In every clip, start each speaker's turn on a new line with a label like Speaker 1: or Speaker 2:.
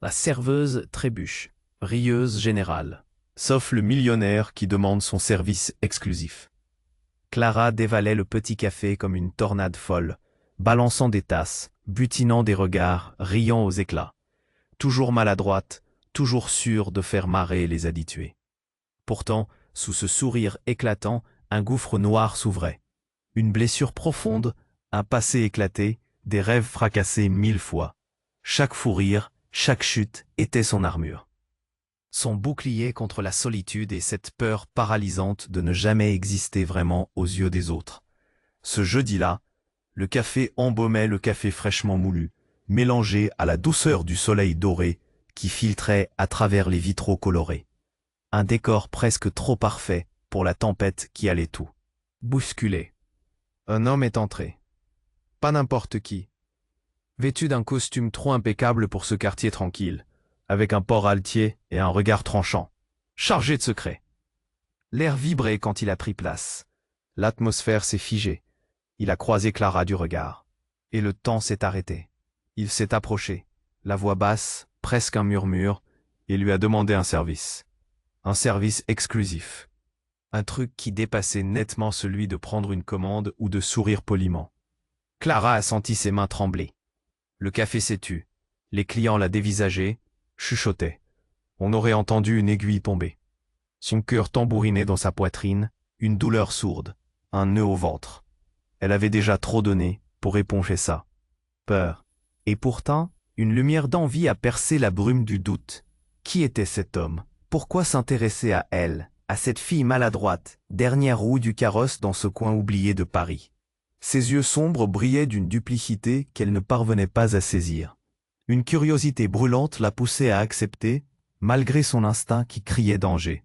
Speaker 1: La serveuse trébuche, rieuse générale. Sauf le millionnaire qui demande son service exclusif. Clara dévalait le petit café comme une tornade folle, balançant des tasses, butinant des regards, riant aux éclats. Toujours maladroite, toujours sûre de faire marrer les habitués. Pourtant, sous ce sourire éclatant, un gouffre noir s'ouvrait. Une blessure profonde, un passé éclaté, des rêves fracassés 1000 fois. Chaque fou rire, chaque chute était son armure. Son bouclier contre la solitude et cette peur paralysante de ne jamais exister vraiment aux yeux des autres. Ce jeudi-là, le café embaumait le café fraîchement moulu, mélangé à la douceur du soleil doré qui filtrait à travers les vitraux colorés. Un décor presque trop parfait pour la tempête qui allait tout bousculer. Un homme est entré. Pas n'importe qui. Vêtu d'un costume trop impeccable pour ce quartier tranquille, avec un port altier et un regard tranchant, chargé de secrets. L'air vibrait quand il a pris place. L'atmosphère s'est figée. Il a croisé Clara du regard. Et le temps s'est arrêté. Il s'est approché, la voix basse, presque un murmure, et lui a demandé un service. Un service exclusif. Un truc qui dépassait nettement celui de prendre une commande ou de sourire poliment. Clara a senti ses mains trembler. Le café s'est tu. Les clients la dévisageaient, chuchotaient. On aurait entendu une aiguille tomber. Son cœur tambourinait dans sa poitrine, une douleur sourde, un nœud au ventre. Elle avait déjà trop donné pour éponger ça. Peur. Et pourtant, une lumière d'envie a percé la brume du doute. Qui était cet homme? Pourquoi s'intéresser à elle, à cette fille maladroite, dernière roue du carrosse dans ce coin oublié de Paris? Ses yeux sombres brillaient d'une duplicité qu'elle ne parvenait pas à saisir. Une curiosité brûlante la poussait à accepter, malgré son instinct qui criait danger.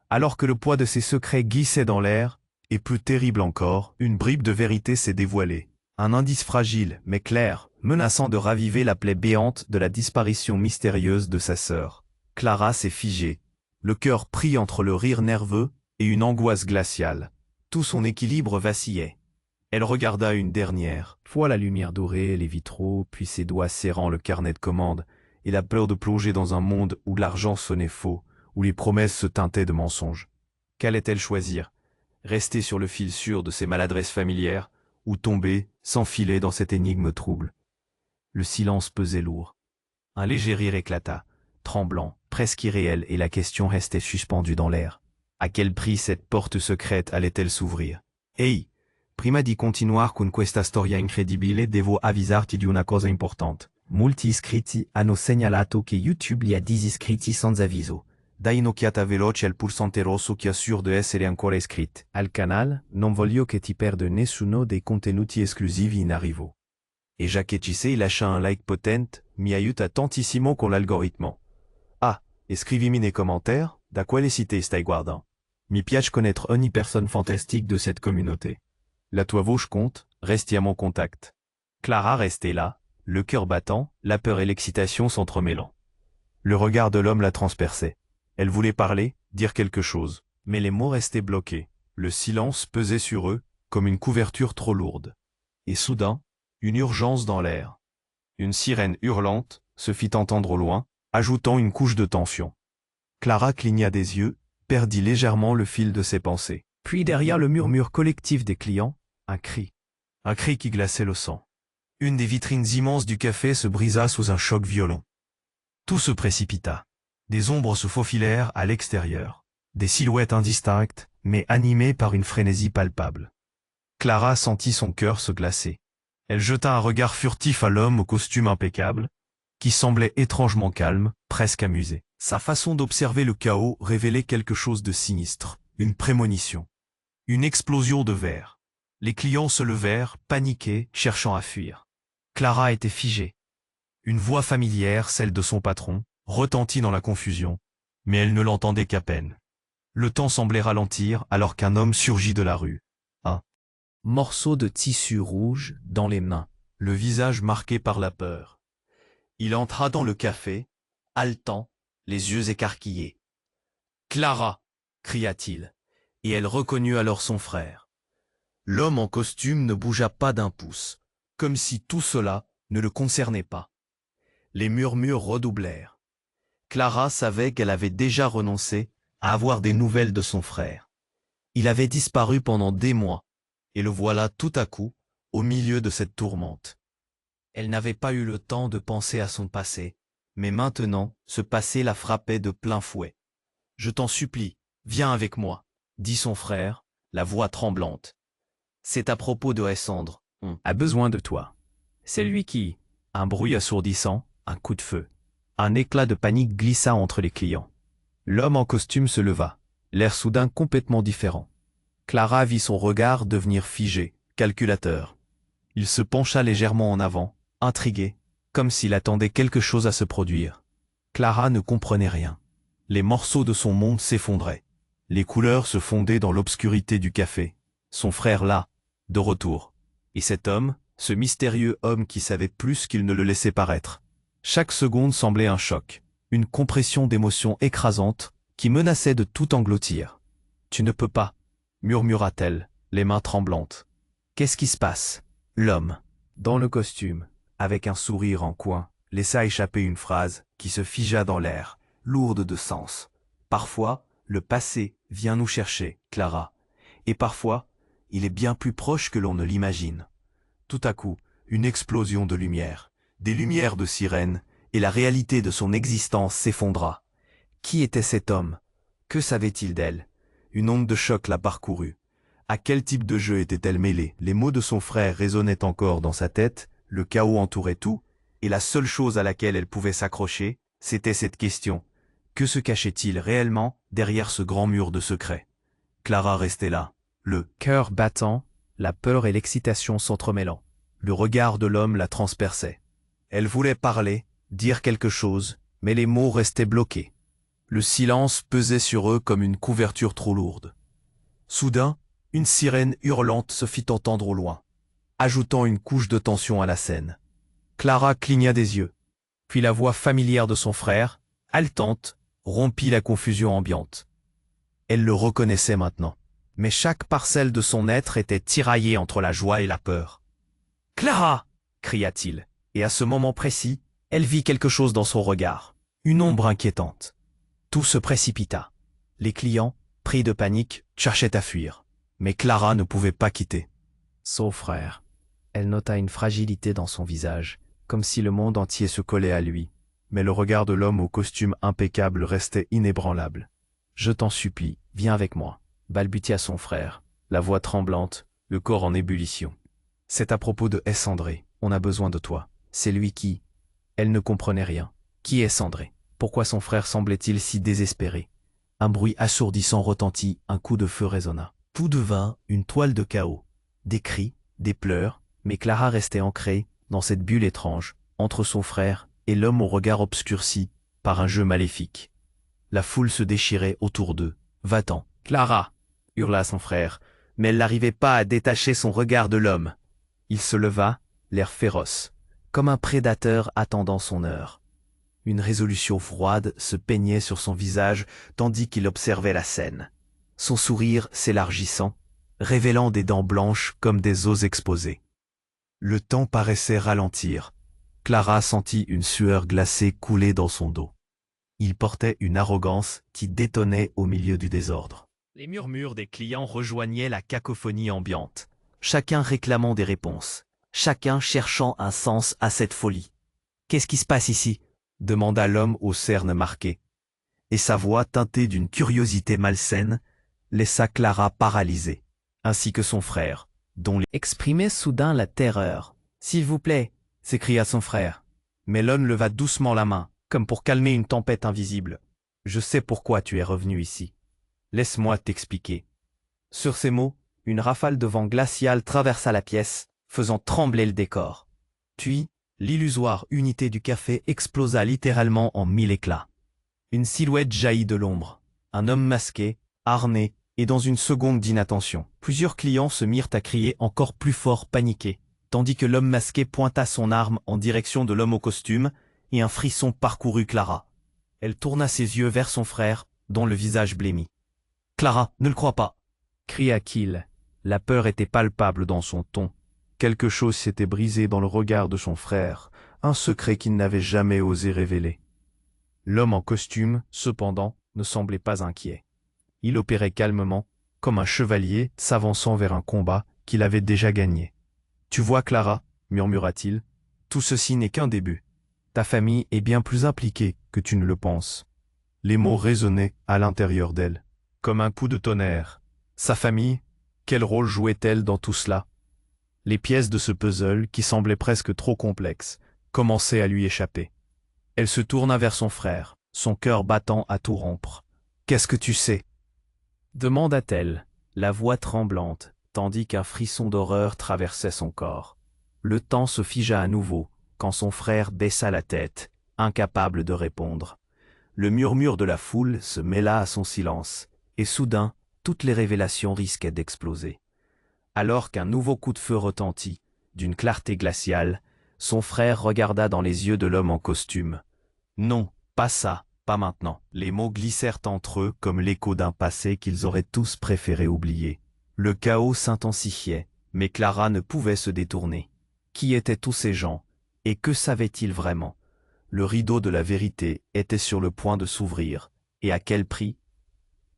Speaker 1: Alors que le poids de ses secrets glissait dans l'air, et plus terrible encore, une bribe de vérité s'est dévoilée. Un indice fragile, mais clair, menaçant de raviver la plaie béante de la disparition mystérieuse de sa sœur. Clara s'est figée, le cœur pris entre le rire nerveux et une angoisse glaciale. Tout son équilibre vacillait. Elle regarda une dernière fois la lumière dorée, les vitraux, puis ses doigts serrant le carnet de commande, et la peur de plonger dans un monde où l'argent sonnait faux, où les promesses se teintaient de mensonges. Qu'allait-elle choisir? Rester sur le fil sûr de ses maladresses familières, ou tomber, s'enfiler dans cette énigme trouble? Le silence pesait lourd. Un léger rire éclata, tremblant, presque irréel, et la question restait suspendue dans l'air. À quel prix cette porte secrète allait-elle s'ouvrir? Hey! Prima di continuare con questa storia incredibile devo avvisarti di una cosa importante. Molti iscritti hanno segnalato che YouTube li ha disiscritti senza avviso. Dai un'occhiata veloce al pulsante rosso che assure di essere ancora iscritti al canale, non voglio che ti perda nessuno dei contenuti esclusivi in arrivo. E già che ci sei lascia un like potente, mi aiuta tantissimo con l'algoritmo. Ah, e scrivimi nei commentaires, da quelle cité stai guardant. Mi piace connaître ogni personne fantastique de cette communauté. La toi vauche compte, reste à mon contact. Clara restait là, le cœur battant, la peur et l'excitation s'entremêlant. Le regard de l'homme la transperçait. Elle voulait parler, dire quelque chose, mais les mots restaient bloqués. Le silence pesait sur eux, comme une couverture trop lourde. Et soudain, une urgence dans l'air. Une sirène hurlante se fit entendre au loin, ajoutant une couche de tension. Clara cligna des yeux, perdit légèrement le fil de ses pensées. Puis derrière le murmure collectif des clients, un cri. Un cri qui glaçait le sang. Une des vitrines immenses du café se brisa sous un choc violent. Tout se précipita. Des ombres se faufilèrent à l'extérieur. Des silhouettes indistinctes, mais animées par une frénésie palpable. Clara sentit son cœur se glacer. Elle jeta un regard furtif à l'homme au costume impeccable, qui semblait étrangement calme, presque amusé. Sa façon d'observer le chaos révélait quelque chose de sinistre, une prémonition. Une explosion de verre. Les clients se levèrent, paniqués, cherchant à fuir. Clara était figée. Une voix familière, celle de son patron, retentit dans la confusion, mais elle ne l'entendait qu'à peine. Le temps semblait ralentir alors qu'un homme surgit de la rue. Un morceau de tissu rouge dans les mains, le visage marqué par la peur. Il entra dans le café, haletant, les yeux écarquillés. « Clara !» cria-t-il, et elle reconnut alors son frère. L'homme en costume ne bougea pas d'un pouce, comme si tout cela ne le concernait pas. Les murmures redoublèrent. Clara savait qu'elle avait déjà renoncé à avoir des nouvelles de son frère. Il avait disparu pendant des mois, et le voilà tout à coup, au milieu de cette tourmente. Elle n'avait pas eu le temps de penser à son passé, mais maintenant, ce passé la frappait de plein fouet. « Je t'en supplie, viens avec moi, » dit son frère, la voix tremblante. « C'est à propos de Essandre, on a besoin de toi. » C'est lui qui... Un bruit assourdissant, un coup de feu. Un éclat de panique glissa entre les clients. L'homme en costume se leva, l'air soudain complètement différent. Clara vit son regard devenir figé, calculateur. Il se pencha légèrement en avant, intrigué, comme s'il attendait quelque chose à se produire. Clara ne comprenait rien. Les morceaux de son monde s'effondraient. Les couleurs se fondaient dans l'obscurité du café. Son frère là, de retour. Et cet homme, ce mystérieux homme qui savait plus qu'il ne le laissait paraître. Chaque seconde semblait un choc, une compression d'émotions écrasantes qui menaçait de tout engloutir. « Tu ne peux pas » murmura-t-elle, les mains tremblantes. « Qu'est-ce qui se passe ?» L'homme, dans le costume, avec un sourire en coin, laissa échapper une phrase qui se figea dans l'air, lourde de sens. « Parfois, le passé vient nous chercher, Clara, et parfois, il est bien plus proche que l'on ne l'imagine. » Tout à coup, une explosion de lumière, des lumières de sirène, et la réalité de son existence s'effondra. Qui était cet homme? Que savait-il d'elle? Une onde de choc la parcourut. À quel type de jeu était-elle mêlée? Les mots de son frère résonnaient encore dans sa tête, le chaos entourait tout, et la seule chose à laquelle elle pouvait s'accrocher, c'était cette question. Que se cachait-il réellement derrière ce grand mur de secrets? Clara restait là, le cœur battant, la peur et l'excitation s'entremêlant. Le regard de l'homme la transperçait. Elle voulait parler, dire quelque chose, mais les mots restaient bloqués. Le silence pesait sur eux comme une couverture trop lourde. Soudain, une sirène hurlante se fit entendre au loin, ajoutant une couche de tension à la scène. Clara cligna des yeux. Puis la voix familière de son frère, haletante, rompit la confusion ambiante. Elle le reconnaissait maintenant, mais chaque parcelle de son être était tiraillée entre la joie et la peur. « Clara !» cria-t-il, et à ce moment précis, elle vit quelque chose dans son regard, une ombre inquiétante. Tout se précipita. Les clients, pris de panique, cherchaient à fuir, mais Clara ne pouvait pas quitter. Son frère. Elle nota une fragilité dans son visage, comme si le monde entier se collait à lui, mais le regard de l'homme au costume impeccable restait inébranlable. « Je t'en supplie, viens avec moi », balbutia son frère, la voix tremblante, le corps en ébullition. « C'est à propos de Essandré, on a besoin de toi. C'est lui qui... » Elle ne comprenait rien. Qui est Essandré? Pourquoi son frère semblait-il si désespéré? Un bruit assourdissant retentit, un coup de feu résonna. Tout devint une toile de chaos. Des cris, des pleurs, mais Clara restait ancrée dans cette bulle étrange, entre son frère et l'homme au regard obscurci par un jeu maléfique. La foule se déchirait autour d'eux. « Va-t'en, Clara !» hurla son frère, mais elle n'arrivait pas à détacher son regard de l'homme. Il se leva, l'air féroce, comme un prédateur attendant son heure. Une résolution froide se peignait sur son visage tandis qu'il observait la scène. Son sourire s'élargissant, révélant des dents blanches comme des os exposés. Le temps paraissait ralentir. Clara sentit une sueur glacée couler dans son dos. Il portait une arrogance qui détonnait au milieu du désordre. Les murmures des clients rejoignaient la cacophonie ambiante, chacun réclamant des réponses, chacun cherchant un sens à cette folie. « Qu'est-ce qui se passe ici ?» demanda l'homme aux cernes marquées. Et sa voix, teintée d'une curiosité malsaine, laissa Clara paralysée, ainsi que son frère, dont les exprimait soudain la terreur. « S'il vous plaît !» s'écria son frère. Mais l'homme leva doucement la main, comme pour calmer une tempête invisible. « Je sais pourquoi tu es revenu ici. Laisse-moi t'expliquer. » Sur ces mots, une rafale de vent glacial traversa la pièce, faisant trembler le décor. Puis, l'illusoire unité du café explosa littéralement en 1000 éclats. Une silhouette jaillit de l'ombre. Un homme masqué, harné, et dans une seconde d'inattention. Plusieurs clients se mirent à crier encore plus fort, paniqués, tandis que l'homme masqué pointa son arme en direction de l'homme au costume, et un frisson parcourut Clara. Elle tourna ses yeux vers son frère, dont le visage blêmit. « Clara, ne le crois pas !» cria-t-il. La peur était palpable dans son ton. Quelque chose s'était brisé dans le regard de son frère, un secret qu'il n'avait jamais osé révéler. L'homme en costume, cependant, ne semblait pas inquiet. Il opérait calmement, comme un chevalier s'avançant vers un combat qu'il avait déjà gagné. « Tu vois, Clara, murmura-t-il, tout ceci n'est qu'un début. Ta famille est bien plus impliquée que tu ne le penses. » Les mots résonnaient à l'intérieur d'elle, comme un coup de tonnerre. Sa famille, quel rôle jouait-elle dans tout cela? Les pièces de ce puzzle, qui semblait presque trop complexe, commençaient à lui échapper. Elle se tourna vers son frère, son cœur battant à tout rompre. « Qu'est-ce que tu sais ?» demanda-t-elle, la voix tremblante, tandis qu'un frisson d'horreur traversait son corps. Le temps se figea à nouveau, quand son frère baissa la tête, incapable de répondre. Le murmure de la foule se mêla à son silence, et soudain, toutes les révélations risquaient d'exploser. Alors qu'un nouveau coup de feu retentit, d'une clarté glaciale, son frère regarda dans les yeux de l'homme en costume. « Non, pas ça, pas maintenant. » Les mots glissèrent entre eux comme l'écho d'un passé qu'ils auraient tous préféré oublier. Le chaos s'intensifiait, mais Clara ne pouvait se détourner. Qui étaient tous ces gens, et que savaient-ils vraiment? Le rideau de la vérité était sur le point de s'ouvrir, et à quel prix?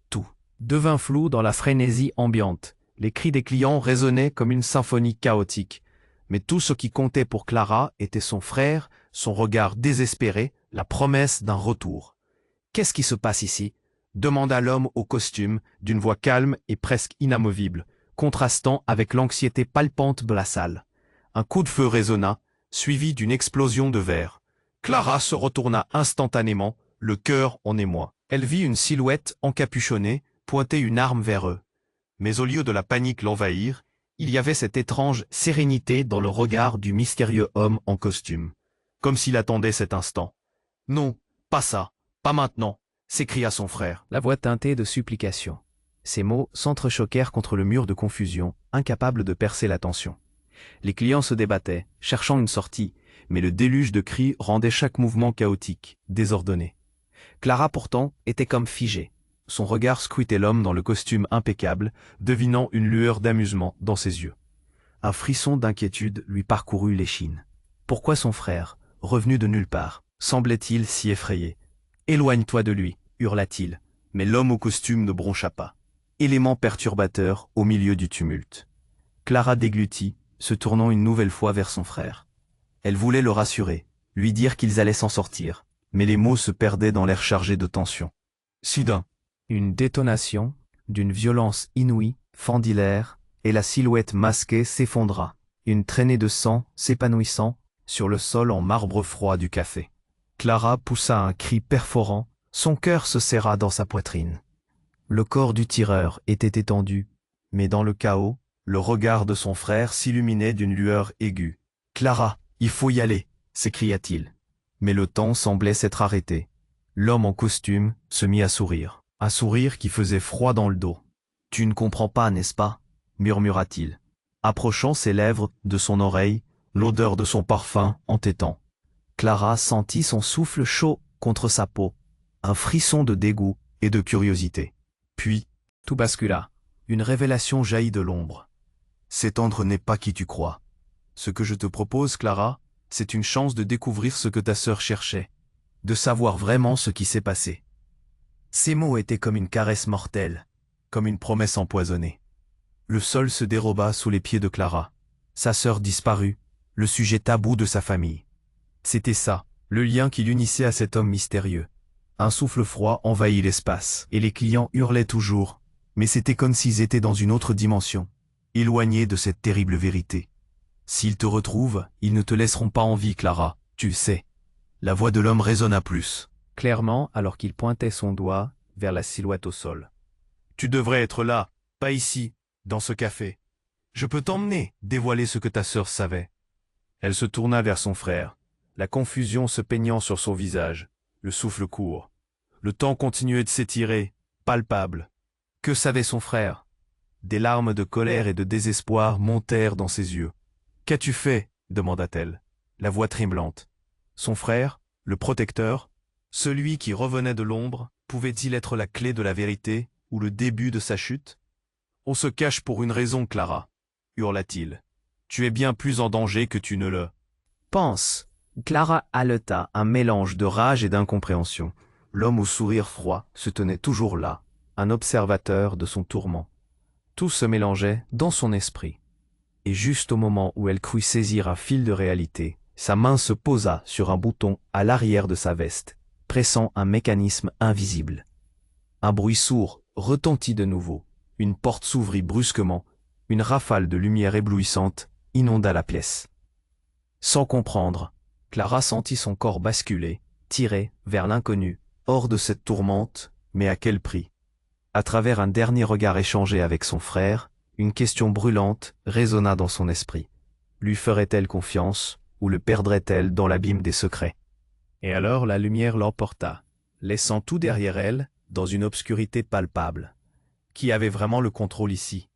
Speaker 1: Tout devint flou dans la frénésie ambiante. Les cris des clients résonnaient comme une symphonie chaotique. Mais tout ce qui comptait pour Clara était son frère, son regard désespéré, la promesse d'un retour. « Qu'est-ce qui se passe ici ?» demanda l'homme au costume, d'une voix calme et presque inamovible, contrastant avec l'anxiété palpante de la salle. Un coup de feu résonna, suivi d'une explosion de verre. Clara se retourna instantanément, le cœur en émoi. Elle vit une silhouette encapuchonnée pointer une arme vers eux. Mais au lieu de la panique l'envahir, il y avait cette étrange sérénité dans le regard du mystérieux homme en costume, comme s'il attendait cet instant. « Non, pas ça, pas maintenant !» s'écria son frère, la voix teintée de supplication. Ces mots s'entrechoquèrent contre le mur de confusion, incapables de percer la tension. Les clients se débattaient, cherchant une sortie, mais le déluge de cris rendait chaque mouvement chaotique, désordonné. Clara pourtant était comme figée. Son regard scrutait l'homme dans le costume impeccable, devinant une lueur d'amusement dans ses yeux. Un frisson d'inquiétude lui parcourut l'échine. Pourquoi son frère, revenu de nulle part, semblait-il si effrayé? « Éloigne-toi de lui !» hurla-t-il, mais l'homme au costume ne broncha pas. Élément perturbateur au milieu du tumulte. Clara déglutit, se tournant une nouvelle fois vers son frère. Elle voulait le rassurer, lui dire qu'ils allaient s'en sortir, mais les mots se perdaient dans l'air chargé de tension. Soudain, une détonation, d'une violence inouïe, fendit l'air, et la silhouette masquée s'effondra, une traînée de sang s'épanouissant sur le sol en marbre froid du café. Clara poussa un cri perforant, son cœur se serra dans sa poitrine. Le corps du tireur était étendu, mais dans le chaos, le regard de son frère s'illuminait d'une lueur aiguë. « Clara, il faut y aller !» s'écria-t-il. Mais le temps semblait s'être arrêté. L'homme en costume se mit à sourire, un sourire qui faisait froid dans le dos. « Tu ne comprends pas, n'est-ce pas ?» murmura-t-il, approchant ses lèvres de son oreille, l'odeur de son parfum entêtant. Clara sentit son souffle chaud contre sa peau, un frisson de dégoût et de curiosité. Puis, tout bascula. Une révélation jaillit de l'ombre. « S'étendre n'est pas qui tu crois. Ce que je te propose, Clara, c'est une chance de découvrir ce que ta sœur cherchait, de savoir vraiment ce qui s'est passé. » Ces mots étaient comme une caresse mortelle, comme une promesse empoisonnée. Le sol se déroba sous les pieds de Clara. Sa sœur disparut, le sujet tabou de sa famille. C'était ça, le lien qui l'unissait à cet homme mystérieux. Un souffle froid envahit l'espace, et les clients hurlaient toujours, mais c'était comme s'ils étaient dans une autre dimension, éloignés de cette terrible vérité. « S'ils te retrouvent, ils ne te laisseront pas en vie, Clara, tu le sais. » La voix de l'homme résonna plus, clairement alors qu'il pointait son doigt vers la silhouette au sol. « Tu devrais être là, pas ici, dans ce café. Je peux t'emmener, dévoiler ce que ta sœur savait. » Elle se tourna vers son frère, la confusion se peignant sur son visage, le souffle court. Le temps continuait de s'étirer, palpable. Que savait son frère? Des larmes de colère et de désespoir montèrent dans ses yeux. « Qu'as-tu fait ?» demanda-t-elle, la voix tremblante. Son frère, le protecteur, celui qui revenait de l'ombre, pouvait-il être la clé de la vérité ou le début de sa chute? « On se cache pour une raison, Clara, hurla-t-il. Tu es bien plus en danger que tu ne le penses. Clara haleta, un mélange de rage et d'incompréhension. L'homme au sourire froid se tenait toujours là, un observateur de son tourment. Tout se mélangeait dans son esprit. Et juste au moment où elle crut saisir un fil de réalité, sa main se posa sur un bouton à l'arrière de sa veste, pressant un mécanisme invisible. Un bruit sourd retentit de nouveau. Une porte s'ouvrit brusquement. Une rafale de lumière éblouissante inonda la pièce. Sans comprendre, Clara sentit son corps basculer, tiré vers l'inconnu, hors de cette tourmente, mais à quel prix? À travers un dernier regard échangé avec son frère, une question brûlante résonna dans son esprit. Lui ferait-elle confiance, ou le perdrait-elle dans l'abîme des secrets? Et alors la lumière l'emporta, laissant tout derrière elle, dans une obscurité palpable. Qui avait vraiment le contrôle ici?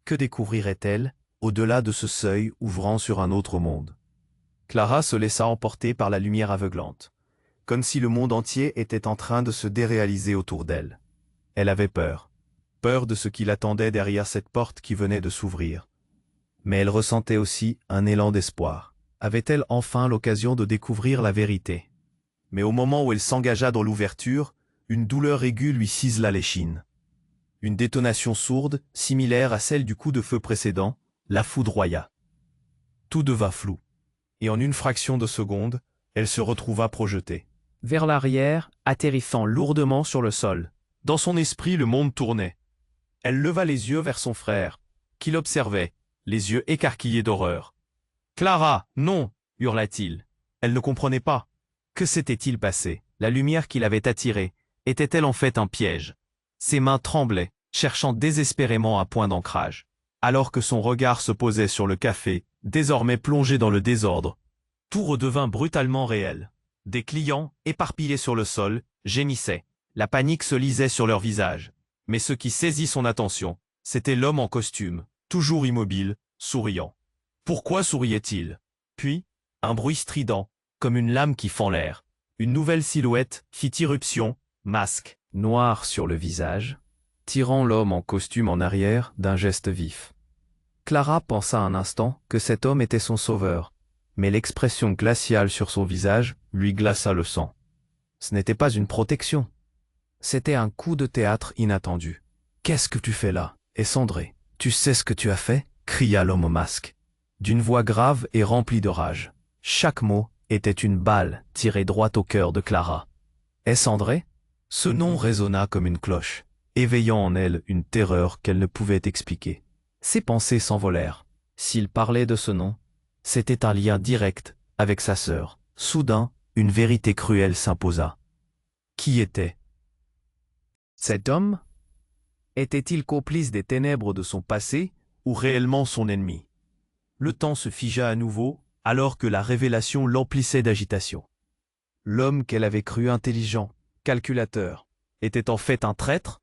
Speaker 1: Que découvrirait-elle, au-delà de ce seuil ouvrant sur un autre monde? Clara se laissa emporter par la lumière aveuglante, comme si le monde entier était en train de se déréaliser autour d'elle. Elle avait peur. Peur de ce qui l'attendait derrière cette porte qui venait de s'ouvrir. Mais elle ressentait aussi un élan d'espoir. Avait-elle enfin l'occasion de découvrir la vérité? Mais au moment où elle s'engagea dans l'ouverture, une douleur aiguë lui cisela l'échine. Une détonation sourde, similaire à celle du coup de feu précédent, la foudroya. Tout devint flou. Et en une fraction de seconde, elle se retrouva projetée vers l'arrière, atterrissant lourdement sur le sol. Dans son esprit, le monde tournait. Elle leva les yeux vers son frère, qui l'observait, les yeux écarquillés d'horreur. « Clara, non !» hurla-t-il. Elle ne comprenait pas. Que s'était-il passé? La lumière qui l'avait attirée, était-elle en fait un piège? Ses mains tremblaient, cherchant désespérément un point d'ancrage. Alors que son regard se posait sur le café, désormais plongé dans le désordre, tout redevint brutalement réel. Des clients, éparpillés sur le sol, gémissaient. La panique se lisait sur leurs visages. Mais ce qui saisit son attention, c'était l'homme en costume, toujours immobile, souriant. Pourquoi souriait-il? Puis, un bruit strident, comme une lame qui fend l'air. Une nouvelle silhouette fit irruption, masque, noir sur le visage, tirant l'homme en costume en arrière d'un geste vif. Clara pensa un instant que cet homme était son sauveur, mais l'expression glaciale sur son visage lui glaça le sang. Ce n'était pas une protection. C'était un coup de théâtre inattendu. « Qu'est-ce que tu fais là, Essandré? Tu sais ce que tu as fait ?» cria l'homme au masque, d'une voix grave et remplie de rage. Chaque mot était une balle tirée droit au cœur de Clara. Essandré? Ce nom résonna comme une cloche, éveillant en elle une terreur qu'elle ne pouvait expliquer. Ses pensées s'envolèrent. S'il parlait de ce nom, c'était un lien direct avec sa sœur. Soudain, une vérité cruelle s'imposa. Qui était cet homme? Était-il complice des ténèbres de son passé ou réellement son ennemi? Le temps se figea à nouveau alors que la révélation l'emplissait d'agitation. L'homme qu'elle avait cru intelligent, calculateur, était en fait un traître?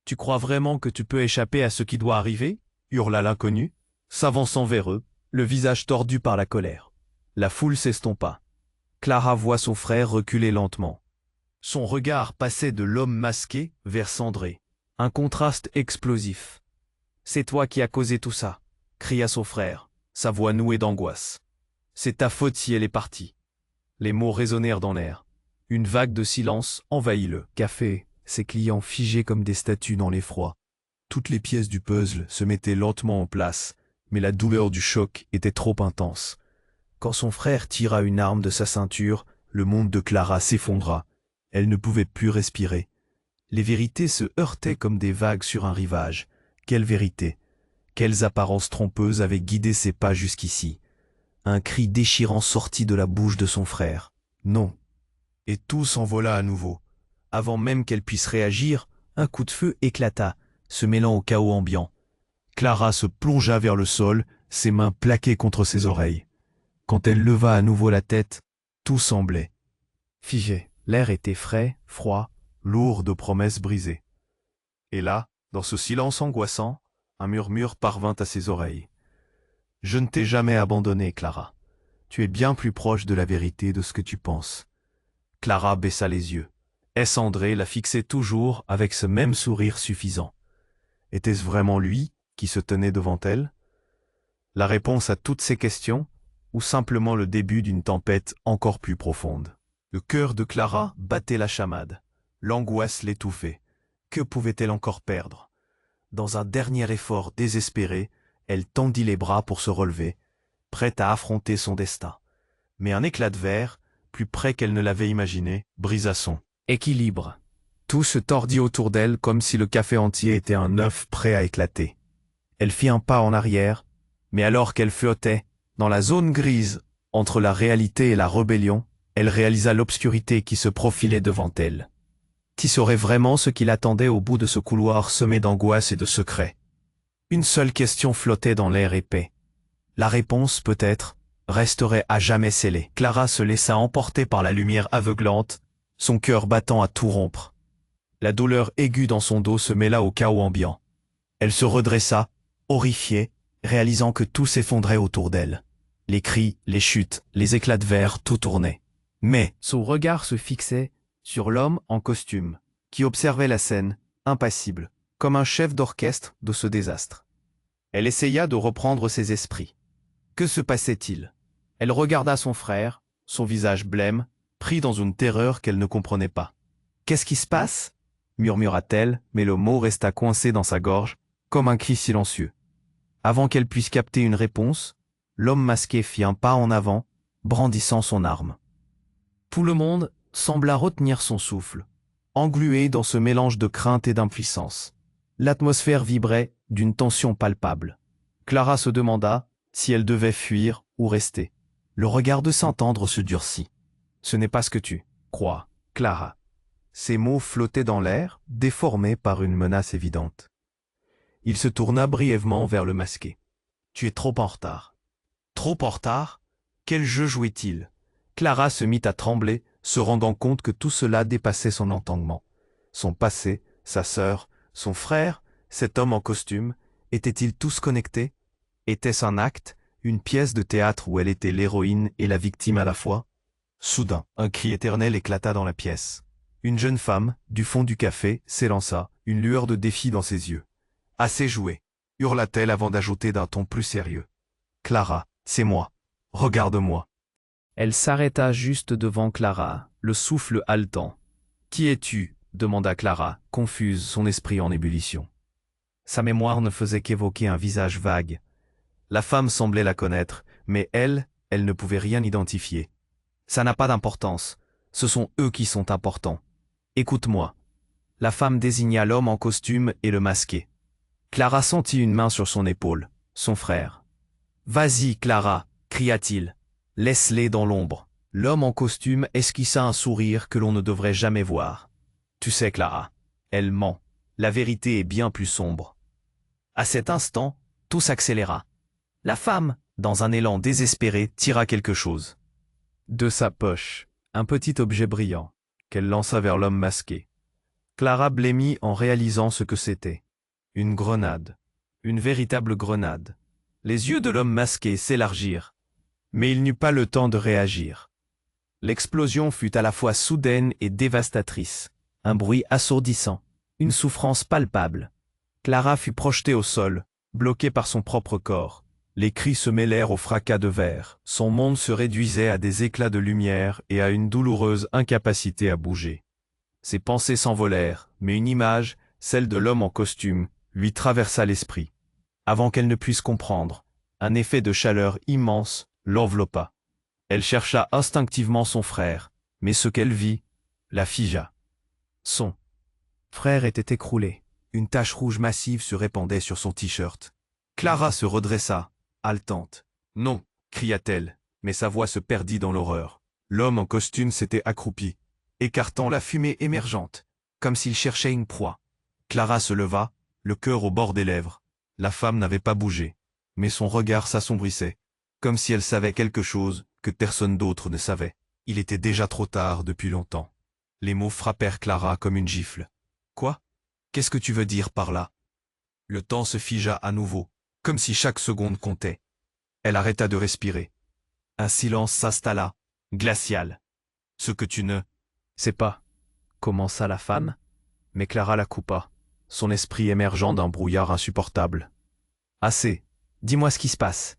Speaker 1: Tu crois vraiment que tu peux échapper à ce qui doit arriver? Hurla l'inconnu, s'avançant vers eux, le visage tordu par la colère. La foule s'estompa. Clara voit son frère reculer lentement. Son regard passait de l'homme masqué vers Cendré. Un contraste explosif. « C'est toi qui as causé tout ça !» cria son frère, sa voix nouée d'angoisse. « C'est ta faute si elle est partie. » Les mots résonnèrent dans l'air. Une vague de silence envahit le café, ses clients figés comme des statues dans l'effroi. Toutes les pièces du puzzle se mettaient lentement en place, mais la douleur du choc était trop intense. Quand son frère tira une arme de sa ceinture, le monde de Clara s'effondra. Elle ne pouvait plus respirer. Les vérités se heurtaient comme des vagues sur un rivage. Quelle vérité? Quelles apparences trompeuses avaient guidé ses pas jusqu'ici? Un cri déchirant sortit de la bouche de son frère. Non. Et tout s'envola à nouveau. Avant même qu'elle puisse réagir, un coup de feu éclata, se mêlant au chaos ambiant. Clara se plongea vers le sol, ses mains plaquées contre ses oreilles. Quand elle leva à nouveau la tête, tout semblait figé. L'air était frais, froid, lourd de promesses brisées. Et là, dans ce silence angoissant, un murmure parvint à ses oreilles. « Je ne t'ai jamais abandonnée, Clara. Tu es bien plus proche de la vérité de ce que tu penses. » Clara baissa les yeux. Essandré la fixait toujours avec ce même sourire suffisant. Était-ce vraiment lui qui se tenait devant elle? La réponse à toutes ces questions, ou simplement le début d'une tempête encore plus profonde. Le cœur de Clara battait la chamade. L'angoisse l'étouffait. Que pouvait-elle encore perdre? Dans un dernier effort désespéré, elle tendit les bras pour se relever, prête à affronter son destin. Mais un éclat de verre, plus près qu'elle ne l'avait imaginé, brisa son équilibre. Tout se tordit autour d'elle comme si le café entier était un œuf prêt à éclater. Elle fit un pas en arrière, mais alors qu'elle flottait, dans la zone grise, entre la réalité et la rébellion, elle réalisa l'obscurité qui se profilait devant elle. Qui saurait vraiment ce qui l'attendait au bout de ce couloir semé d'angoisse et de secrets? Une seule question flottait dans l'air épais. La réponse, peut-être, resterait à jamais scellée. Clara se laissa emporter par la lumière aveuglante, son cœur battant à tout rompre. La douleur aiguë dans son dos se mêla au chaos ambiant. Elle se redressa, horrifiée, réalisant que tout s'effondrait autour d'elle. Les cris, les chutes, les éclats de verre, tout tournait. Mais son regard se fixait sur l'homme en costume, qui observait la scène, impassible, comme un chef d'orchestre de ce désastre. Elle essaya de reprendre ses esprits. Que se passait-il? Elle regarda son frère, son visage blême, pris dans une terreur qu'elle ne comprenait pas. « Qu'est-ce qui se passe ?» murmura-t-elle, mais le mot resta coincé dans sa gorge, comme un cri silencieux. Avant qu'elle puisse capter une réponse, l'homme masqué fit un pas en avant, brandissant son arme. Tout le monde sembla retenir son souffle, englué dans ce mélange de crainte et d'impuissance. L'atmosphère vibrait d'une tension palpable. Clara se demanda si elle devait fuir ou rester. Le regard de Saint-Andre se durcit. « Ce n'est pas ce que tu crois, Clara. » Ces mots flottaient dans l'air, déformés par une menace évidente. Il se tourna brièvement vers le masqué. « Tu es trop en retard. »« Trop en retard? Quel jeu jouait-il » Clara se mit à trembler, se rendant compte que tout cela dépassait son entendement. Son passé, sa sœur, son frère, cet homme en costume, étaient-ils tous connectés? Était-ce un acte, une pièce de théâtre où elle était l'héroïne et la victime à la fois? Soudain, un cri éternel éclata dans la pièce. Une jeune femme, du fond du café, s'élança, une lueur de défi dans ses yeux. « Assez joué !» hurla-t-elle avant d'ajouter d'un ton plus sérieux. « Clara, c'est moi. Regarde-moi. » Elle s'arrêta juste devant Clara, le souffle haletant. « Qui es-tu » demanda Clara, confuse, son esprit en ébullition. Sa mémoire ne faisait qu'évoquer un visage vague. La femme semblait la connaître, mais elle ne pouvait rien identifier. « Ça n'a pas d'importance. Ce sont eux qui sont importants. Écoute-moi. » La femme désigna l'homme en costume et le masqué. Clara sentit une main sur son épaule, son frère. « Vas-y, Clara !» cria-t-il. « Laisse-les dans l'ombre. » L'homme en costume esquissa un sourire que l'on ne devrait jamais voir. « Tu sais, Clara, elle ment. La vérité est bien plus sombre. » À cet instant, tout s'accéléra. La femme, dans un élan désespéré, tira quelque chose. De sa poche, un petit objet brillant, qu'elle lança vers l'homme masqué. Clara blêmit en réalisant ce que c'était. Une grenade. Une véritable grenade. Les yeux de l'homme masqué s'élargirent. Mais il n'eut pas le temps de réagir. L'explosion fut à la fois soudaine et dévastatrice. Un bruit assourdissant. Une souffrance palpable. Clara fut projetée au sol, bloquée par son propre corps. Les cris se mêlèrent au fracas de verre. Son monde se réduisait à des éclats de lumière et à une douloureuse incapacité à bouger. Ses pensées s'envolèrent, mais une image, celle de l'homme en costume, lui traversa l'esprit. Avant qu'elle ne puisse comprendre, un effet de chaleur immense l'enveloppa. Elle chercha instinctivement son frère, mais ce qu'elle vit la figea. Son frère était écroulé. Une tache rouge massive se répandait sur son t-shirt. Clara se redressa, haletante. « Non !» cria-t-elle, mais sa voix se perdit dans l'horreur. L'homme en costume s'était accroupi, écartant la fumée émergente, comme s'il cherchait une proie. Clara se leva, le cœur au bord des lèvres. La femme n'avait pas bougé, mais son regard s'assombrissait, comme si elle savait quelque chose que personne d'autre ne savait. Il était déjà trop tard depuis longtemps. Les mots frappèrent Clara comme une gifle. « Quoi? Qu'est-ce que tu veux dire par là ?» Le temps se figea à nouveau, comme si chaque seconde comptait. Elle arrêta de respirer. Un silence s'installa, glacial. « Ce que tu ne sais pas », commença la femme, mais Clara la coupa, son esprit émergeant d'un brouillard insupportable. « Assez, dis-moi ce qui se passe. »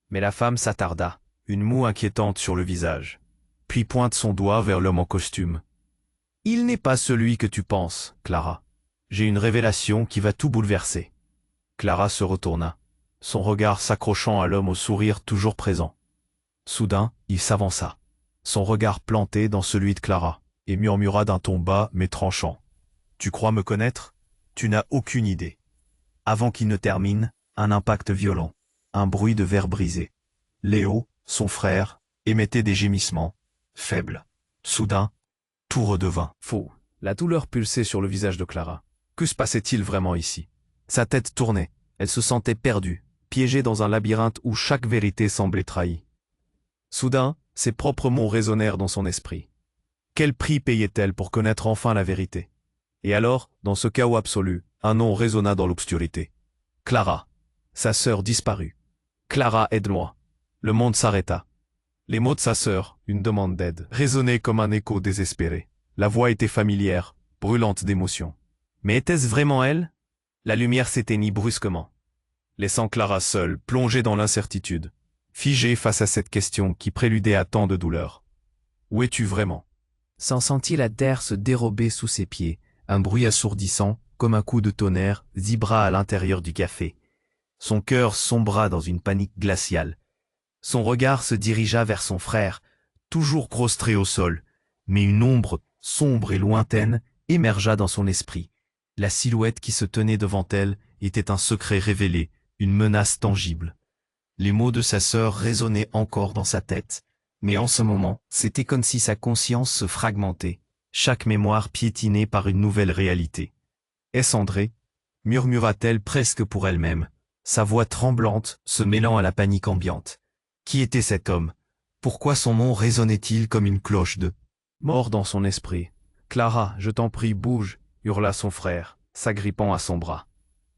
Speaker 1: Mais la femme s'attarda. une moue inquiétante sur le visage, puis pointe son doigt vers l'homme en costume. « Il n'est pas celui que tu penses, Clara. J'ai une révélation qui va tout bouleverser. » Clara se retourna, son regard s'accrochant à l'homme au sourire toujours présent. Soudain, il s'avança, son regard planté dans celui de Clara, et murmura d'un ton bas mais tranchant. « Tu crois me connaître? Tu n'as aucune idée. » Avant qu'il ne termine, un impact violent, un bruit de verre brisé. Léo, son frère, émettait des gémissements, faibles. Soudain, tout redevint faux. La douleur pulsait sur le visage de Clara. Que se passait-il vraiment ici? Sa tête tournait, elle se sentait perdue, piégée dans un labyrinthe où chaque vérité semblait trahie. Soudain, ses propres mots résonnèrent dans son esprit. Quel prix payait-elle pour connaître enfin la vérité? Et alors, dans ce chaos absolu, un nom résonna dans l'obscurité. Clara. Sa sœur disparut. Clara, aide-moi. Le monde s'arrêta. Les mots de sa sœur, une demande d'aide, résonnaient comme un écho désespéré. La voix était familière, brûlante d'émotion. Mais était-ce vraiment elle? La lumière s'éteignit brusquement, laissant Clara seule, plongée dans l'incertitude, figée face à cette question qui préludait à tant de douleur. Où es-tu vraiment? S'en sentit la terre se dérober sous ses pieds. Un bruit assourdissant, comme un coup de tonnerre, vibra à l'intérieur du café. Son cœur sombra dans une panique glaciale. Son regard se dirigea vers son frère, toujours prostré au sol, mais une ombre, sombre et lointaine, émergea dans son esprit. La silhouette qui se tenait devant elle était un secret révélé, une menace tangible. Les mots de sa sœur résonnaient encore dans sa tête, mais en ce moment, c'était comme si sa conscience se fragmentait, chaque mémoire piétinée par une nouvelle réalité. « Est-ce André ?» murmura-t-elle presque pour elle-même, sa voix tremblante se mêlant à la panique ambiante. Qui était cet homme? Pourquoi son nom résonnait-il comme une cloche de mort dans son esprit? « Clara, je t'en prie, bouge !» hurla son frère, s'agrippant à son bras.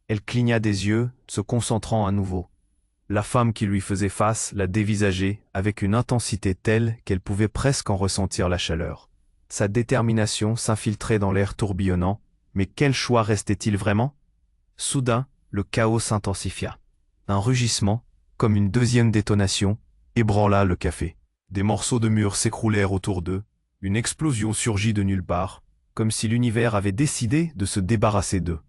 Speaker 1: Elle cligna des yeux, se concentrant à nouveau. La femme qui lui faisait face la dévisageait avec une intensité telle qu'elle pouvait presque en ressentir la chaleur. Sa détermination s'infiltrait dans l'air tourbillonnant, mais quel choix restait-il vraiment? Soudain, le chaos s'intensifia. Un rugissement, comme une deuxième détonation, ébranla le café. Des morceaux de mur s'écroulèrent autour d'eux, une explosion surgit de nulle part, comme si l'univers avait décidé de se débarrasser d'eux.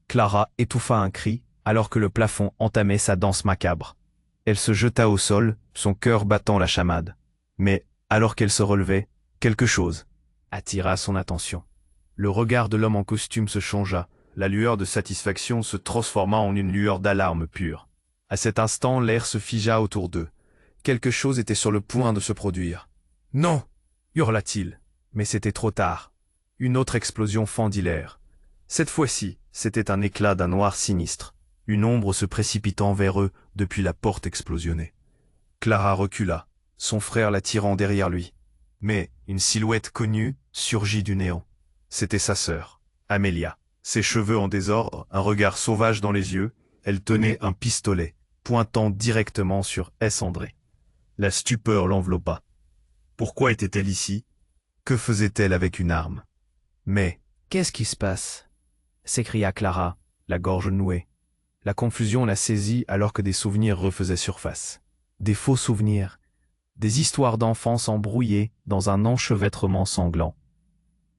Speaker 1: Clara étouffa un cri, alors que le plafond entamait sa danse macabre. Elle se jeta au sol, son cœur battant la chamade. Mais, alors qu'elle se relevait, quelque chose attira son attention. Le regard de l'homme en costume se changea, la lueur de satisfaction se transforma en une lueur d'alarme pure. À cet instant, l'air se figea autour d'eux. Quelque chose était sur le point de se produire. « Non !» hurla-t-il. Mais c'était trop tard. Une autre explosion fendit l'air. Cette fois-ci, c'était un éclat d'un noir sinistre, une ombre se précipitant vers eux depuis la porte explosionnée. Clara recula, son frère la tirant derrière lui. Mais une silhouette connue surgit du néant. C'était sa sœur, Amélia. Ses cheveux en désordre, un regard sauvage dans les yeux, elle tenait un pistolet, pointant directement sur S. André. La stupeur l'enveloppa. Pourquoi était-elle ici? Que faisait-elle avec une arme? Mais, qu'est-ce qui se passe? S'écria Clara, la gorge nouée. La confusion la saisit alors que des souvenirs refaisaient surface. Des faux souvenirs, des histoires d'enfance embrouillées dans un enchevêtrement sanglant.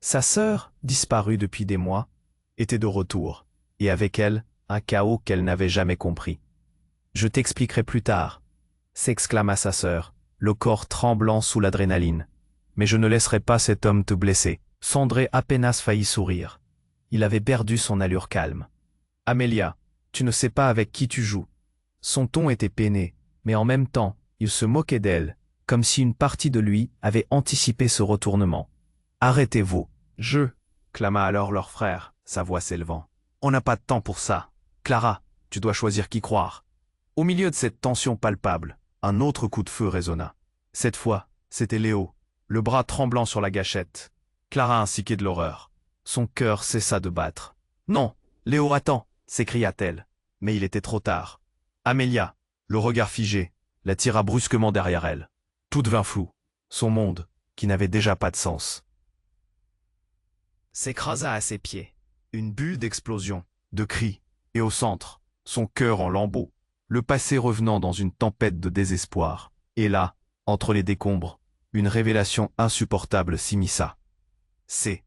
Speaker 1: Sa sœur, disparue depuis des mois, était de retour, et avec elle, un chaos qu'elle n'avait jamais compris. « Je t'expliquerai plus tard », s'exclama sa sœur, le corps tremblant sous l'adrénaline. « Mais je ne laisserai pas cet homme te blesser. » André à peine faillit sourire. Il avait perdu son allure calme. « Amélia, tu ne sais pas avec qui tu joues. » Son ton était peiné, mais en même temps, il se moquait d'elle, comme si une partie de lui avait anticipé ce retournement. « Arrêtez-vous. »« Je » clama alors leur frère, sa voix s'élevant. « On n'a pas de temps pour ça. Clara, tu dois choisir qui croire. » Au milieu de cette tension palpable, un autre coup de feu résonna. Cette fois, c'était Léo, le bras tremblant sur la gâchette. Clara insiquait de l'horreur. Son cœur cessa de battre. « Non, Léo, attends !» s'écria-t-elle. Mais il était trop tard. Amélia, le regard figé, la tira brusquement derrière elle. Tout devint flou. Son monde, qui n'avait déjà pas de sens, s'écrasa à ses pieds. Une bulle d'explosion, de cris, et au centre, son cœur en lambeaux, le passé revenant dans une tempête de désespoir. Et là, Entre les décombres, une révélation insupportable s'immisça. Ses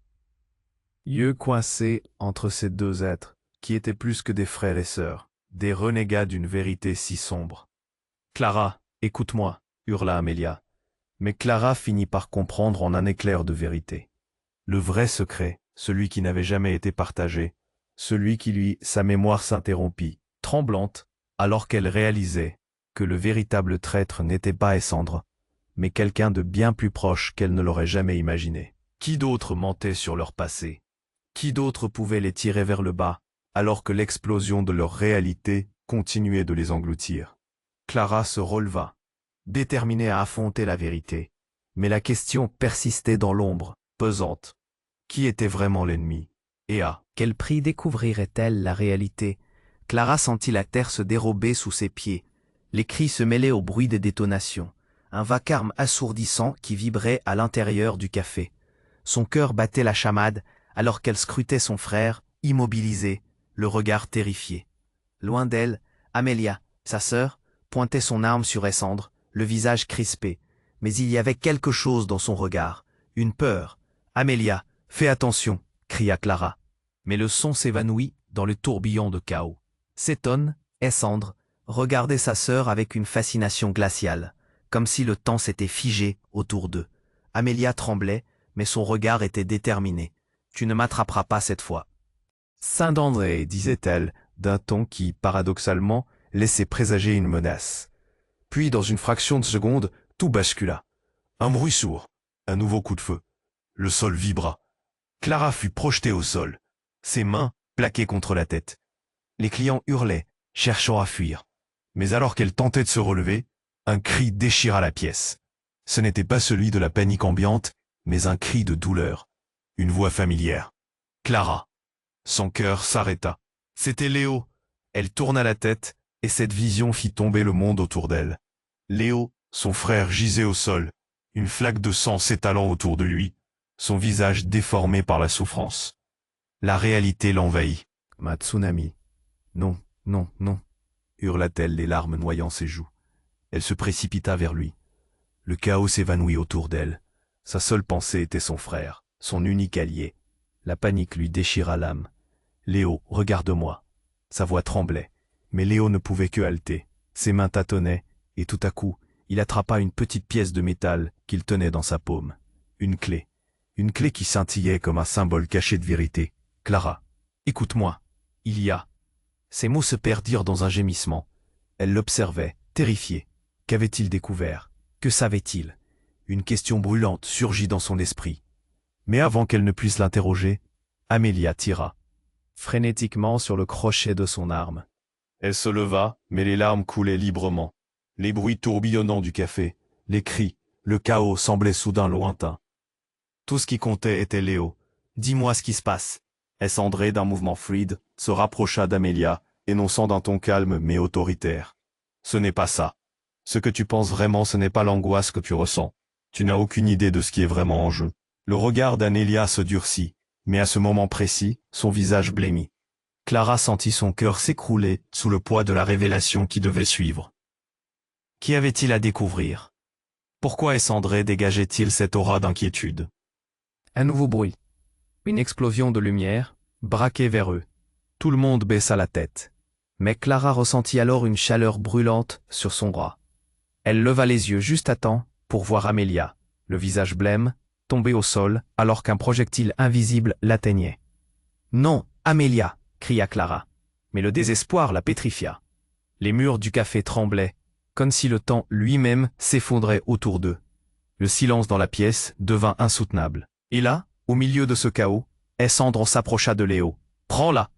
Speaker 1: yeux coincés entre ces deux êtres, qui étaient plus que des frères et sœurs, des renégats d'une vérité si sombre. « Clara, écoute-moi » hurla Amelia. Mais Clara finit par comprendre en un éclair de vérité. Le vrai secret, celui qui n'avait jamais été partagé, celui qui lui, sa mémoire s'interrompit, tremblante, alors qu'elle réalisait que le véritable traître n'était pas Essandre, mais quelqu'un de bien plus proche qu'elle ne l'aurait jamais imaginé. Qui d'autre mentait sur leur passé? Qui d'autre pouvait les tirer vers le bas, alors que l'explosion de leur réalité continuait de les engloutir? Clara se releva, déterminée à affronter la vérité. Mais la question persistait dans l'ombre, pesante. Qui était vraiment l'ennemi? Et à quel prix découvrirait-elle la réalité? Clara sentit la terre se dérober sous ses pieds. Les cris se mêlaient au bruit des détonations. Un vacarme assourdissant qui vibrait à l'intérieur du café. Son cœur battait la chamade alors qu'elle scrutait son frère, immobilisé, le regard terrifié. Loin d'elle, Amelia, sa sœur, pointait son arme sur Essandre, le visage crispé. Mais il y avait quelque chose dans son regard, une peur. « Amelia, fais attention !» cria Clara. Mais le son s'évanouit dans le tourbillon de chaos. S'étonne, Essandre, regardait sa sœur avec une fascination glaciale, comme si le temps s'était figé autour d'eux. Amelia tremblait, mais son regard était déterminé. « Tu ne m'attraperas pas cette fois. »« Saint-André, disait-elle, d'un ton qui, paradoxalement, laissait présager une menace. Puis, dans une fraction de seconde, tout bascula. Un bruit sourd, un nouveau coup de feu. Le sol vibra. Clara fut projetée au sol, ses mains plaquées contre la tête. Les clients hurlaient, cherchant à fuir. Mais alors qu'elle tentait de se relever, un cri déchira la pièce. Ce n'était pas celui de la panique ambiante, mais un cri de douleur. Une voix familière. Clara. Son cœur s'arrêta. C'était Léo. Elle tourna la tête, et cette vision fit tomber le monde autour d'elle. Léo, son frère, gisait au sol, une flaque de sang s'étalant autour de lui, son visage déformé par la souffrance. La réalité l'envahit. « Ma Tsunami. Non, non, non » hurla-t-elle, les larmes noyant ses joues. Elle se précipita vers lui. Le chaos s'évanouit autour d'elle. Sa seule pensée était son frère, son unique allié. La panique lui déchira l'âme. « Léo, regarde-moi » Sa voix tremblait, mais Léo ne pouvait que halter. Ses mains tâtonnaient, et tout à coup, il attrapa une petite pièce de métal qu'il tenait dans sa paume. Une clé qui scintillait comme un symbole caché de vérité. « Clara, écoute-moi, il y a... » Ses mots se perdirent dans un gémissement. Elle l'observait, terrifiée. Qu'avait-il découvert? Que savait-il? Une question brûlante surgit dans son esprit. Mais avant qu'elle ne puisse l'interroger, Amelia tira frénétiquement sur le crochet de son arme. Elle se leva, mais les larmes coulaient librement. Les bruits tourbillonnants du café, les cris, le chaos semblaient soudain lointains. Tout ce qui comptait était Léo. « Dis-moi ce qui se passe. » Essandré, d'un mouvement fluide, se rapprocha d'Amelia, énonçant d'un ton calme mais autoritaire. « Ce n'est pas ça. Ce que tu penses vraiment, ce n'est pas l'angoisse que tu ressens. Tu n'as aucune idée de ce qui est vraiment en jeu. » Le regard d'Amelia se durcit, mais à ce moment précis, son visage blêmit. Clara sentit son cœur s'écrouler sous le poids de la révélation qui devait suivre. Qu'y avait-il à découvrir? Pourquoi Essandré dégageait-il cette aura d'inquiétude? Un nouveau bruit. Une explosion de lumière, braquée vers eux. Tout le monde baissa la tête. Mais Clara ressentit alors une chaleur brûlante sur son bras. Elle leva les yeux juste à temps pour voir Amelia, le visage blême, tomber au sol alors qu'un projectile invisible l'atteignait. « Non, Amelia !» cria Clara. Mais le désespoir la pétrifia. Les murs du café tremblaient, comme si le temps lui-même s'effondrait autour d'eux. Le silence dans la pièce devint insoutenable. Et là, au milieu de ce chaos, Essandre s'approcha de Léo. « Prends-la !»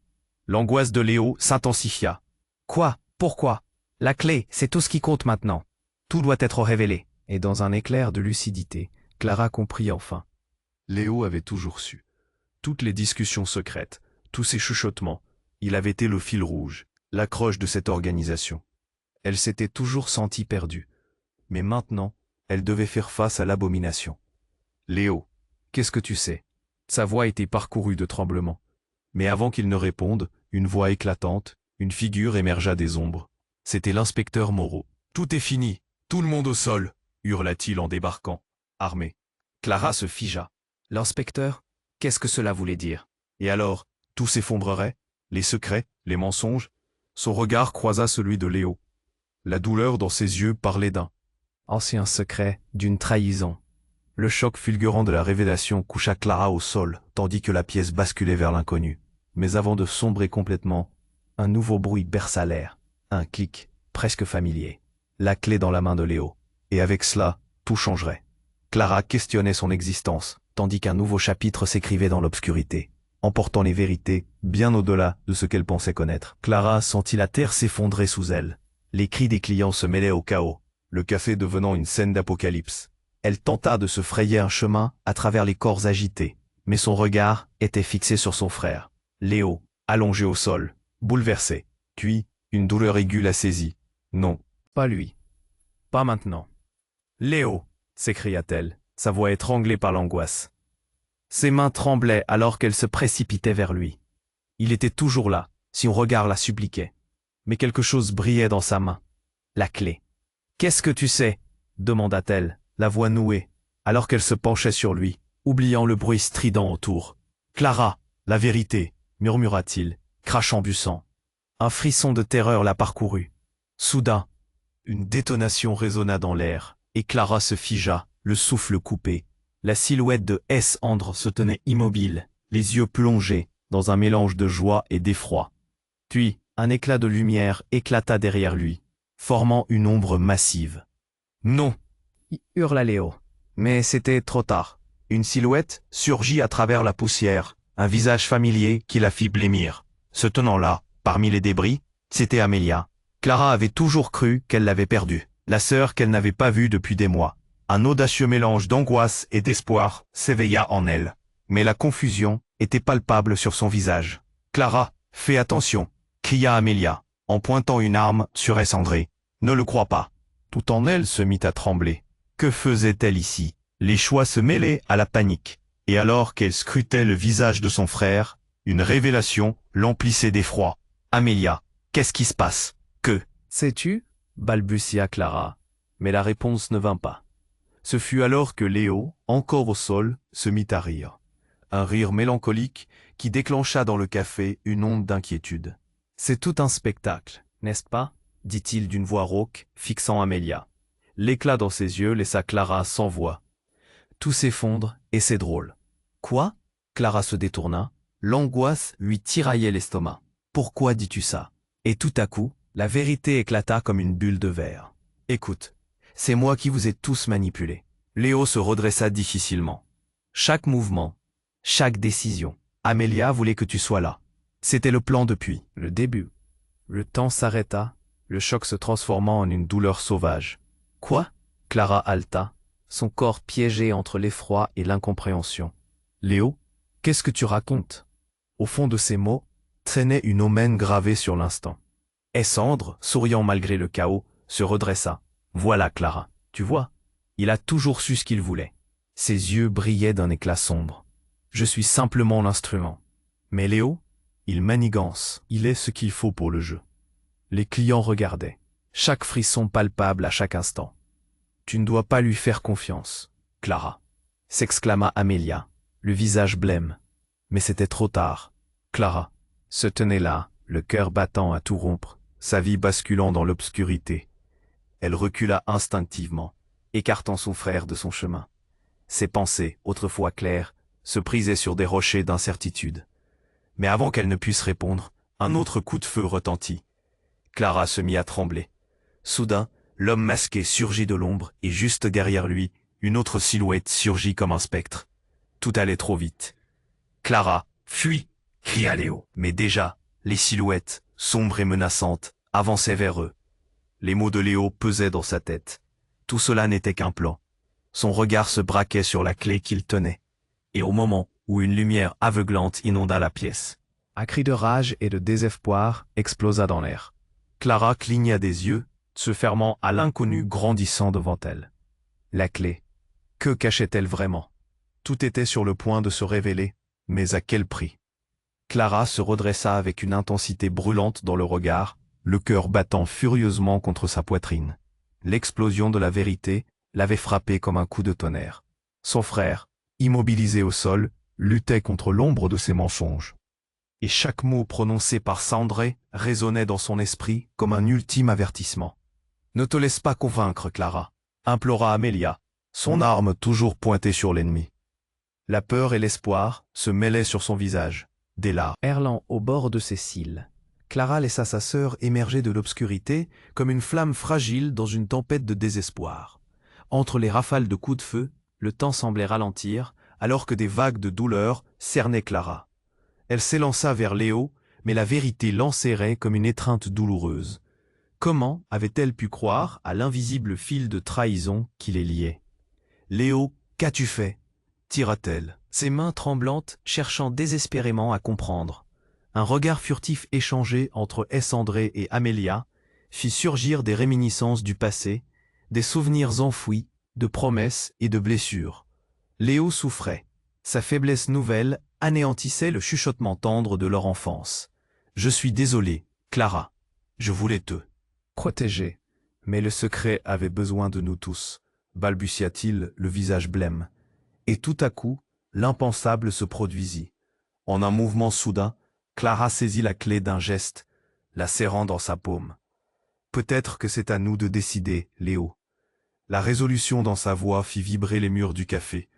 Speaker 1: L'angoisse de Léo s'intensifia. « Quoi? Pourquoi? La clé, c'est tout ce qui compte maintenant. Tout doit être révélé. » Et dans un éclair de lucidité, Clara comprit enfin. Léo avait toujours su. Toutes les discussions secrètes, tous ces chuchotements, il avait été le fil rouge, l'accroche de cette organisation. Elle s'était toujours sentie perdue. Mais maintenant, elle devait faire face à l'abomination. « Léo, qu'est-ce que tu sais ?» Sa voix était parcourue de tremblements. Mais avant qu'il ne réponde, une voix éclatante, une figure émergea des ombres. C'était l'inspecteur Moreau. « Tout est fini, tout le monde au sol !» hurla-t-il en débarquant, armé. Clara se figea. L'inspecteur, qu'est-ce que cela voulait dire? Et alors, tout s'effondrerait? Les secrets, les mensonges? Son regard croisa celui de Léo. La douleur dans ses yeux parlait d'un ancien secret, d'une trahison. Le choc fulgurant de la révélation coucha Clara au sol, tandis que la pièce basculait vers l'inconnu. Mais avant de sombrer complètement, un nouveau bruit berça l'air. Un clic, presque familier. La clé dans la main de Léo. Et avec cela, tout changerait. Clara questionnait son existence, tandis qu'un nouveau chapitre s'écrivait dans l'obscurité, emportant les vérités bien au-delà de ce qu'elle pensait connaître. Clara sentit la terre s'effondrer sous elle. Les cris des clients se mêlaient au chaos, le café devenant une scène d'apocalypse. Elle tenta de se frayer un chemin à travers les corps agités, mais son regard était fixé sur son frère, Léo, allongé au sol, bouleversé. Puis, une douleur aiguë la saisit. Non, pas lui. Pas maintenant. Léo, s'écria-t-elle, sa voix étranglée par l'angoisse. Ses mains tremblaient alors qu'elle se précipitait vers lui. Il était toujours là, son regard la suppliquait. Mais quelque chose brillait dans sa main. La clé. « Qu'est-ce que tu sais ?» demanda-t-elle, la voix nouée, alors qu'elle se penchait sur lui, oubliant le bruit strident autour. « Clara, la vérité !» murmura-t-il, crachant du sang. Un frisson de terreur la parcourut. Soudain, une détonation résonna dans l'air, et Clara se figea, le souffle coupé. La silhouette de S. Andre se tenait immobile, les yeux plongés dans un mélange de joie et d'effroi. Puis, un éclat de lumière éclata derrière lui, formant une ombre massive. « Non !» hurla Léo. Mais c'était trop tard. Une silhouette surgit à travers la poussière, un visage familier qui la fit blêmir. Se tenant là, parmi les débris, c'était Amelia. Clara avait toujours cru qu'elle l'avait perdue, la sœur qu'elle n'avait pas vue depuis des mois. Un audacieux mélange d'angoisse et d'espoir s'éveilla en elle. Mais la confusion était palpable sur son visage. « Clara, fais attention !» cria Amelia, en pointant une arme sur S. André. « Ne le crois pas !» Tout en elle se mit à trembler. Que faisait-elle ici? Les choix se mêlaient à la panique. Et alors qu'elle scrutait le visage de son frère, une révélation l'emplissait d'effroi. « Amelia, qu'est-ce qui se passe? Que sais-tu » balbutia Clara. Mais la réponse ne vint pas. Ce fut alors que Léo, encore au sol, se mit à rire. Un rire mélancolique qui déclencha dans le café une onde d'inquiétude. « C'est tout un spectacle, n'est-ce pas ?» dit-il d'une voix rauque, fixant Amelia. L'éclat dans ses yeux laissa Clara sans voix. Tout s'effondre et c'est drôle. « Quoi ?» Clara se détourna. L'angoisse lui tiraillait l'estomac. « Pourquoi dis-tu ça ?» Et tout à coup, la vérité éclata comme une bulle de verre. « Écoute, c'est moi qui vous ai tous manipulés. » Léo se redressa difficilement. Chaque mouvement, chaque décision. Amelia voulait que tu sois là. C'était le plan depuis le début. Le temps s'arrêta, le choc se transformant en une douleur sauvage. Quoi? Clara haleta, son corps piégé entre l'effroi et l'incompréhension. Léo, qu'est-ce que tu racontes? Au fond de ces mots, traînait une omène gravée sur l'instant. Et Sandre, souriant malgré le chaos, se redressa. Voilà Clara, tu vois, il a toujours su ce qu'il voulait. Ses yeux brillaient d'un éclat sombre. Je suis simplement l'instrument. Mais Léo, il manigance, il est ce qu'il faut pour le jeu. Les clients regardaient, chaque frisson palpable à chaque instant. Tu ne dois pas lui faire confiance, Clara, s'exclama Amelia, le visage blême. Mais c'était trop tard. Clara se tenait là, le cœur battant à tout rompre, sa vie basculant dans l'obscurité. Elle recula instinctivement, écartant son frère de son chemin. Ses pensées, autrefois claires, se brisaient sur des rochers d'incertitude. Mais avant qu'elle ne puisse répondre, un autre coup de feu retentit. Clara se mit à trembler. Soudain, l'homme masqué surgit de l'ombre et juste derrière lui, une autre silhouette surgit comme un spectre. Tout allait trop vite. « Clara, fuis !» cria Léo. Mais déjà, les silhouettes, sombres et menaçantes, avançaient vers eux. Les mots de Léo pesaient dans sa tête. Tout cela n'était qu'un plan. Son regard se braquait sur la clé qu'il tenait. Et au moment où une lumière aveuglante inonda la pièce, un cri de rage et de désespoir explosa dans l'air. Clara cligna des yeux, se fermant à l'inconnu grandissant devant elle. La clé. Que cachait-elle vraiment? Tout était sur le point de se révéler, mais à quel prix? Clara se redressa avec une intensité brûlante dans le regard, le cœur battant furieusement contre sa poitrine. L'explosion de la vérité l'avait frappé comme un coup de tonnerre. Son frère, immobilisé au sol, luttait contre l'ombre de ses mensonges. Et chaque mot prononcé par Sandré résonnait dans son esprit comme un ultime avertissement. « Ne te laisse pas convaincre, Clara », implora Amelia, son arme toujours pointée sur l'ennemi. La peur et l'espoir se mêlaient sur son visage, des larmes perlant au bord de ses cils. Clara laissa sa sœur émerger de l'obscurité comme une flamme fragile dans une tempête de désespoir. Entre les rafales de coups de feu, le temps semblait ralentir, alors que des vagues de douleur cernaient Clara. Elle s'élança vers Léo, mais la vérité l'enserrait comme une étreinte douloureuse. Comment avait-elle pu croire à l'invisible fil de trahison qui les liait? « Léo, qu'as-tu fait » tira-t-elle, ses mains tremblantes cherchant désespérément à comprendre. Un regard furtif échangé entre Essandré et Amelia fit surgir des réminiscences du passé, des souvenirs enfouis, de promesses et de blessures. Léo souffrait. Sa faiblesse nouvelle anéantissait le chuchotement tendre de leur enfance. « Je suis désolé, Clara. Je voulais te protéger. Mais le secret avait besoin de nous tous, » balbutia-t-il, le visage blême. Et tout à coup, l'impensable se produisit. En un mouvement soudain, Clara saisit la clé d'un geste, la serrant dans sa paume. « Peut-être que c'est à nous de décider, Léo. » La résolution dans sa voix fit vibrer les murs du café,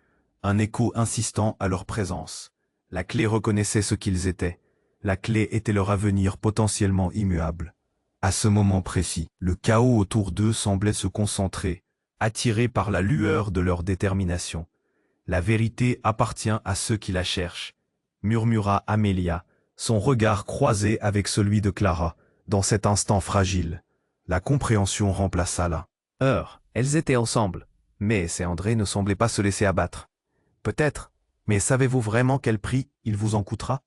Speaker 1: un écho insistant à leur présence. La clé reconnaissait ce qu'ils étaient. La clé était leur avenir potentiellement immuable. À ce moment précis, le chaos autour d'eux semblait se concentrer, attiré par la lueur de leur détermination. « La vérité appartient à ceux qui la cherchent », murmura Amelia, son regard croisé avec celui de Clara, dans cet instant fragile. La compréhension remplaça la peur. Elles étaient ensemble, mais André ne semblait pas se laisser abattre. Peut-être, mais savez-vous vraiment quel prix il vous en coûtera?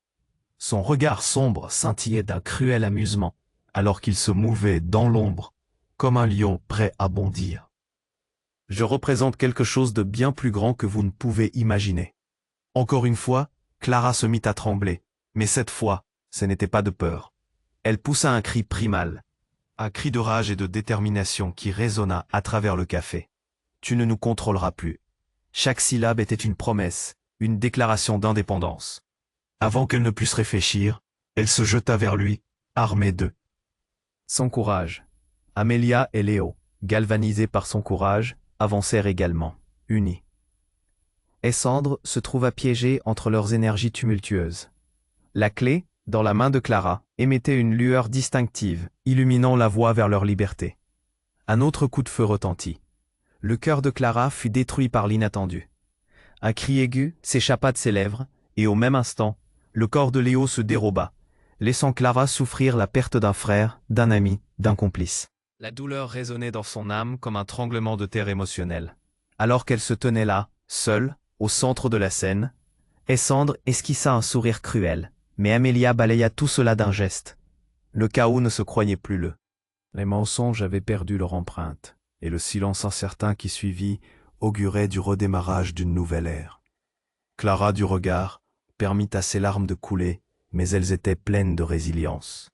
Speaker 1: Son regard sombre scintillait d'un cruel amusement, alors qu'il se mouvait dans l'ombre, comme un lion prêt à bondir. « Je représente quelque chose de bien plus grand que vous ne pouvez imaginer. » Encore une fois, Clara se mit à trembler, mais cette fois, ce n'était pas de peur. Elle poussa un cri primal, un cri de rage et de détermination qui résonna à travers le café. « Tu ne nous contrôleras plus. » Chaque syllabe était une promesse, une déclaration d'indépendance. Avant qu'elle ne puisse réfléchir, elle se jeta vers lui, armée de son courage. Amelia et Léo, galvanisés par son courage, avancèrent également, unis. Essandre se trouva piégé entre leurs énergies tumultueuses. La clé, dans la main de Clara, émettait une lueur distinctive, illuminant la voie vers leur liberté. Un autre coup de feu retentit. Le cœur de Clara fut détruit par l'inattendu. Un cri aigu s'échappa de ses lèvres, et au même instant, le corps de Léo se déroba, laissant Clara souffrir la perte d'un frère, d'un ami, d'un complice. La douleur résonnait dans son âme comme un tremblement de terre émotionnel. Alors qu'elle se tenait là, seule, au centre de la scène, Essandre esquissa un sourire cruel, mais Amelia balaya tout cela d'un geste. Le chaos ne se croyait plus le. Les mensonges avaient perdu leur empreinte, et le silence incertain qui suivit augurait du redémarrage d'une nouvelle ère. Clara du regard permit à ses larmes de couler, mais elles étaient pleines de résilience.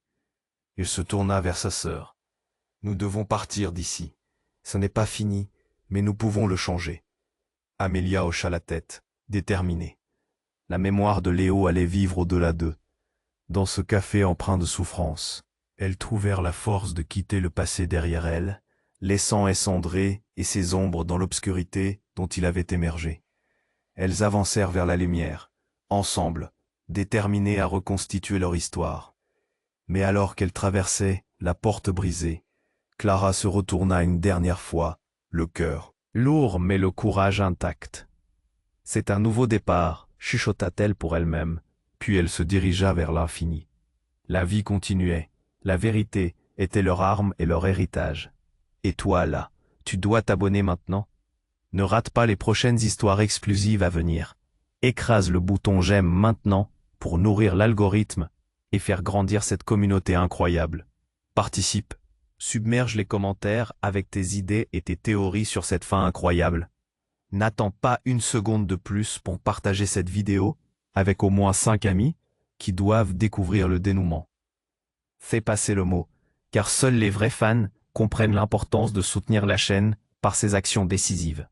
Speaker 1: Il se tourna vers sa sœur. « Nous devons partir d'ici. Ce n'est pas fini, mais nous pouvons le changer. » Amelia hocha la tête, déterminée. La mémoire de Léo allait vivre au-delà d'eux. Dans ce café empreint de souffrance, elles trouvèrent la force de quitter le passé derrière elles, laissant Essandré et ses ombres dans l'obscurité dont il avait émergé. Elles avancèrent vers la lumière, ensemble, déterminées à reconstituer leur histoire. Mais alors qu'elles traversaient la porte brisée, Clara se retourna une dernière fois, le cœur lourd mais le courage intact. « C'est un nouveau départ », chuchota-t-elle pour elle-même, puis elle se dirigea vers l'infini. La vie continuait, la vérité était leur arme et leur héritage. Et toi là, tu dois t'abonner maintenant. Ne rate pas les prochaines histoires exclusives à venir. Écrase le bouton j'aime maintenant pour nourrir l'algorithme et faire grandir cette communauté incroyable. Participe, submerge les commentaires avec tes idées et tes théories sur cette fin incroyable. N'attends pas une seconde de plus pour partager cette vidéo avec au moins 5 amis qui doivent découvrir le dénouement. Fais passer le mot, car seuls les vrais fans comprennent l'importance de soutenir la chaîne par ses actions décisives.